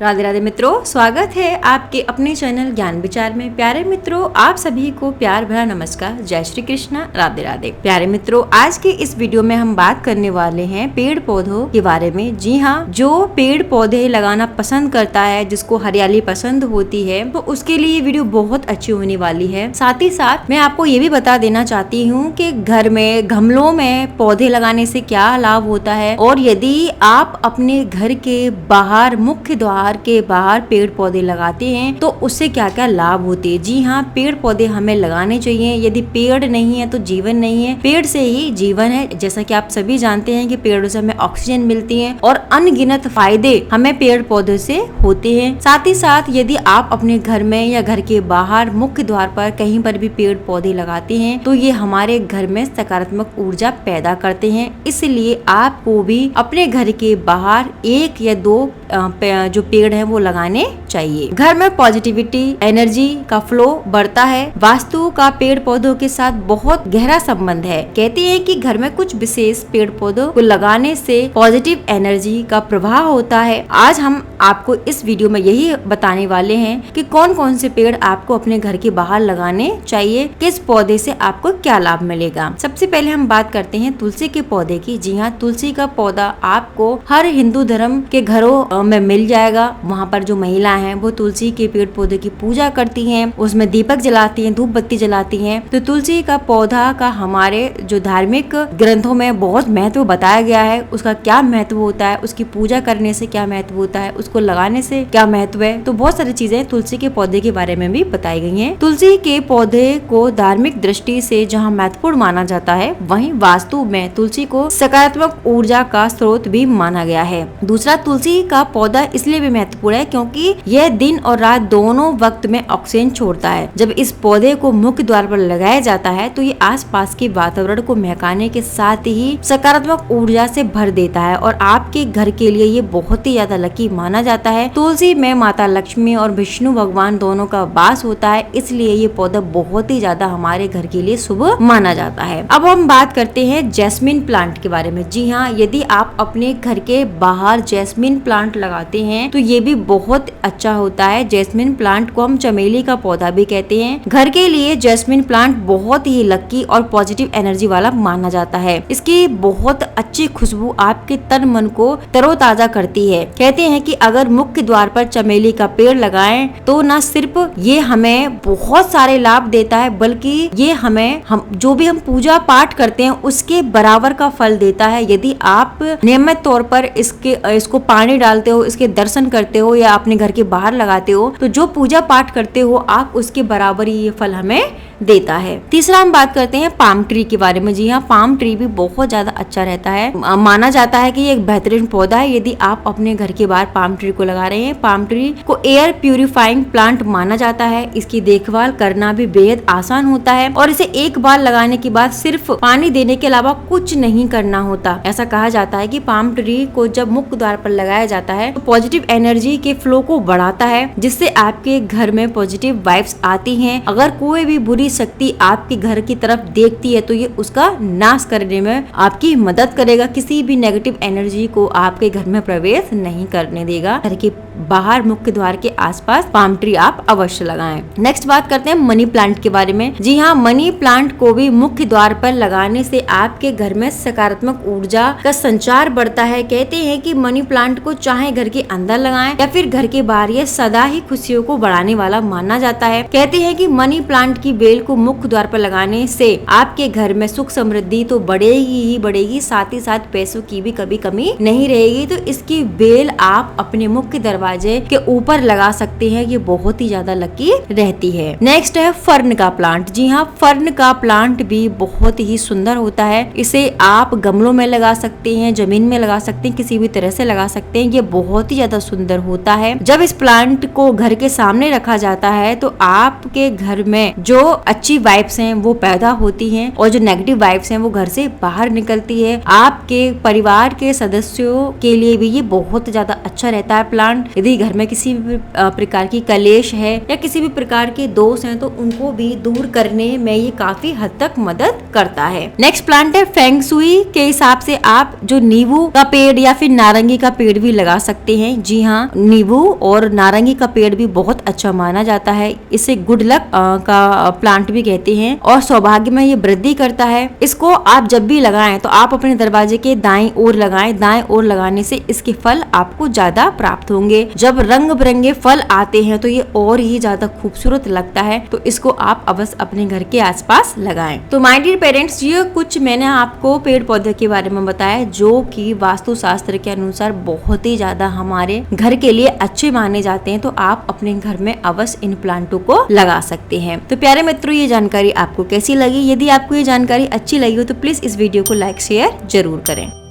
राधे राधे मित्रों, स्वागत है आपके अपने चैनल ज्ञान विचार में। प्यारे मित्रों, आप सभी को प्यार भरा नमस्कार। जय श्री कृष्णा, राधे राधे। प्यारे मित्रों, आज के इस वीडियो में हम बात करने वाले हैं पेड़ पौधों के बारे में। जी हाँ, जो पेड़ पौधे लगाना पसंद करता है, जिसको हरियाली पसंद होती है, तो उसके लिए ये वीडियो बहुत अच्छी होने वाली है। साथ ही साथ मैं आपको ये भी बता देना चाहती हूँ कि घर में गमलों में पौधे लगाने से क्या लाभ होता है, और यदि आप अपने घर के बाहर, मुख्य द्वार के बाहर पेड़ पौधे लगाते हैं तो उससे क्या क्या लाभ होते हैं। जी हाँ, पेड़ पौधे हमें लगाने चाहिए। यदि पेड़ नहीं है तो जीवन नहीं है, पेड़ से ही जीवन है। जैसा कि आप सभी जानते हैं कि पेड़ों से हमें ऑक्सीजन मिलती है और अनगिनत फायदे हमें पेड़ पौधे से होते हैं। साथ ही साथ यदि आप अपने घर में या घर के बाहर मुख्य द्वार पर कहीं पर भी पेड़ पौधे लगाते हैं तो ये हमारे घर में सकारात्मक ऊर्जा पैदा करते हैं। इसलिए आपको भी अपने घर के बाहर एक या दो जो पेड़ है वो लगाने चाहिए। घर में पॉजिटिविटी, एनर्जी का फ्लो बढ़ता है। वास्तु का पेड़ पौधों के साथ बहुत गहरा संबंध है। कहते हैं कि घर में कुछ विशेष पेड़ पौधों को लगाने से पॉजिटिव एनर्जी का प्रभाव होता है। आज हम आपको इस वीडियो में यही बताने वाले हैं कि कौन कौन से पेड़ आपको अपने घर के बाहर लगाने चाहिए, किस पौधे से आपको क्या लाभ मिलेगा। सबसे पहले हम बात करते हैं तुलसी के पौधे की। जी हाँ, तुलसी का पौधा आपको हर हिंदू धर्म के घरों में मिल जाएगा। वहाँ पर जो महिला हैं वो तुलसी के पेड़ पौधे की पूजा करती हैं, उसमें दीपक जलाती हैं, धूप बत्ती जलाती हैं। तो तुलसी का पौधा का हमारे जो धार्मिक ग्रंथों में बहुत महत्व बताया गया है। उसका क्या महत्व होता है, उसकी पूजा करने से क्या महत्व होता है, उसको लगाने से क्या महत्व है, तो बहुत सारी चीजें तुलसी के पौधे के बारे में भी बताई गई हैं। तुलसी के पौधे को धार्मिक दृष्टि से जहाँ महत्वपूर्ण माना जाता है, वहीं वास्तु में तुलसी को सकारात्मक ऊर्जा का स्रोत भी माना गया है। दूसरा, तुलसी का पौधा इसलिए भी महत्वपूर्ण है क्योंकि यह दिन और रात दोनों वक्त में ऑक्सीजन छोड़ता है। जब इस पौधे को मुख्य द्वार पर लगाया जाता है तो ये आसपास के वातावरण को महकाने के साथ ही सकारात्मक ऊर्जा से भर देता है और आपके घर के लिए ये बहुत ही ज्यादा लकी माना जाता है। तुलसी में माता लक्ष्मी और विष्णु भगवान दोनों का वास होता है, इसलिए ये पौधा बहुत ही ज्यादा हमारे घर के लिए शुभ माना जाता है। अब हम बात करते हैं जैस्मिन प्लांट के बारे में। जी हाँ, यदि आप अपने घर के बाहर जैस्मिन प्लांट लगाते हैं तो ये भी बहुत अच्छा होता है। जैस्मिन प्लांट को हम चमेली का पौधा भी कहते हैं। घर के लिए जैस्मिन प्लांट बहुत ही लकी और पॉजिटिव एनर्जी वाला माना जाता है। इसकी बहुत अच्छी खुशबू आपके तन मन को तरोताजा करती है। कहते हैं कि अगर मुख्य द्वार पर चमेली का पेड़ लगाएं तो न सिर्फ ये हमें बहुत सारे लाभ देता है, बल्कि ये हमें जो भी हम पूजा पाठ करते हैं उसके बराबर का फल देता है। यदि आप नियमित तौर पर इसको पानी डालते हो, इसके दर्शन करते हो या अपने घर के बाहर लगाते हो, तो जो पूजा पाठ करते हो आप उसके बराबर ही ये फल हमें देता है। तीसरा, हम बात करते हैं पाम ट्री के बारे में। जी हाँ, पाम ट्री भी बहुत ज्यादा अच्छा रहता है। माना जाता है कि ये एक बेहतरीन पौधा है। यदि आप अपने घर के बाहर पाम ट्री को लगा रहे हैं, पाम ट्री को एयर प्यूरिफाइंग प्लांट माना जाता है। इसकी देखभाल करना भी बेहद आसान होता है और इसे एक बार लगाने के बाद सिर्फ पानी देने के अलावा कुछ नहीं करना होता। ऐसा कहा जाता है कि पाम ट्री को जब मुख्य द्वार पर लगाया जाता है तो पॉजिटिव एनर्जी के फ्लो को बढ़ाता है, जिससे आपके घर में पॉजिटिव वाइब्स आती हैं। अगर कोई भी बुरी शक्ति आपके घर की तरफ देखती है तो ये उसका नाश करने में आपकी मदद करेगा। किसी भी नेगेटिव एनर्जी को आपके घर में प्रवेश नहीं करने देगा। घर के बाहर मुख्य द्वार के आसपास पाम ट्री आप अवश्य लगाएं। नेक्स्ट बात करते हैं मनी प्लांट के बारे में। जी हाँ, मनी प्लांट को भी मुख्य द्वार पर लगाने से आपके घर में सकारात्मक ऊर्जा का संचार बढ़ता है। कहते हैं कि मनी प्लांट को चाहे घर के अंदर लगाएं या फिर घर के बाहर, ये सदा ही खुशियों को बढ़ाने वाला माना जाता है। कहते हैं कि मनी प्लांट की बेल को मुख्य द्वार पर लगाने से आपके घर में सुख समृद्धि तो बढ़ेगी ही बढ़ेगी, साथ ही साथ पैसों की भी कभी कमी नहीं रहेगी। तो इसकी बेल आप अपने मुख्य दरवाजे के ऊपर लगा सकते हैं, ये बहुत ही ज्यादा लकी रहती है। नेक्स्ट है फर्न का प्लांट। जी हाँ, फर्न का प्लांट भी बहुत ही सुंदर होता है। इसे आप गमलों में लगा सकते हैं, जमीन में लगा सकते हैं, किसी भी तरह से लगा सकते हैं। ये बहुत ही ज्यादा सुंदर होता है। जब इस प्लांट को घर के सामने रखा जाता है तो आपके घर में जो अच्छी वाइब्स हैं वो पैदा होती हैं और जो नेगेटिव वाइब्स हैं वो घर से बाहर निकलती है। आपके परिवार के सदस्यों के लिए भी ये बहुत ज्यादा अच्छा रहता है प्लांट। यदि घर में किसी भी प्रकार की कलेश है या किसी भी प्रकार के दोष हैं तो उनको भी दूर करने में ये काफी हद तक मदद करता है। नेक्स्ट प्लांट है फेंग शुई के हिसाब से आप जो नींबू का पेड़ या फिर नारंगी का पेड़ भी लगा सकते हैं। जी हाँ, यहाँ नींबू और नारंगी का पेड़ भी बहुत अच्छा माना जाता है। इसे गुड लक का प्लांट भी कहते हैं और सौभाग्य में ये वृद्धि करता है। इसको आप जब भी लगाएं तो आप अपने दरवाजे के दाईं ओर लगाएं। दाएं ओर लगाने से इसके फल आपको ज्यादा प्राप्त होंगे। जब रंग बिरंगे फल आते हैं तो ये और ही ज्यादा खूबसूरत लगता है, तो इसको आप अवश्य अपने घर के आसपास लगाएं। तो माय डियर पेरेंट्स, ये कुछ मैंने आपको पेड़ पौधे के बारे में बताया जो कि वास्तु शास्त्र के अनुसार बहुत ही ज्यादा हमारे घर के लिए अच्छे माने जाते हैं। तो आप अपने घर में अवश्य इन प्लांटों को लगा सकते हैं। तो प्यारे मित्रों, ये जानकारी आपको कैसी लगी? यदि आपको ये जानकारी अच्छी लगी हो तो प्लीज इस वीडियो को लाइक शेयर जरूर करें।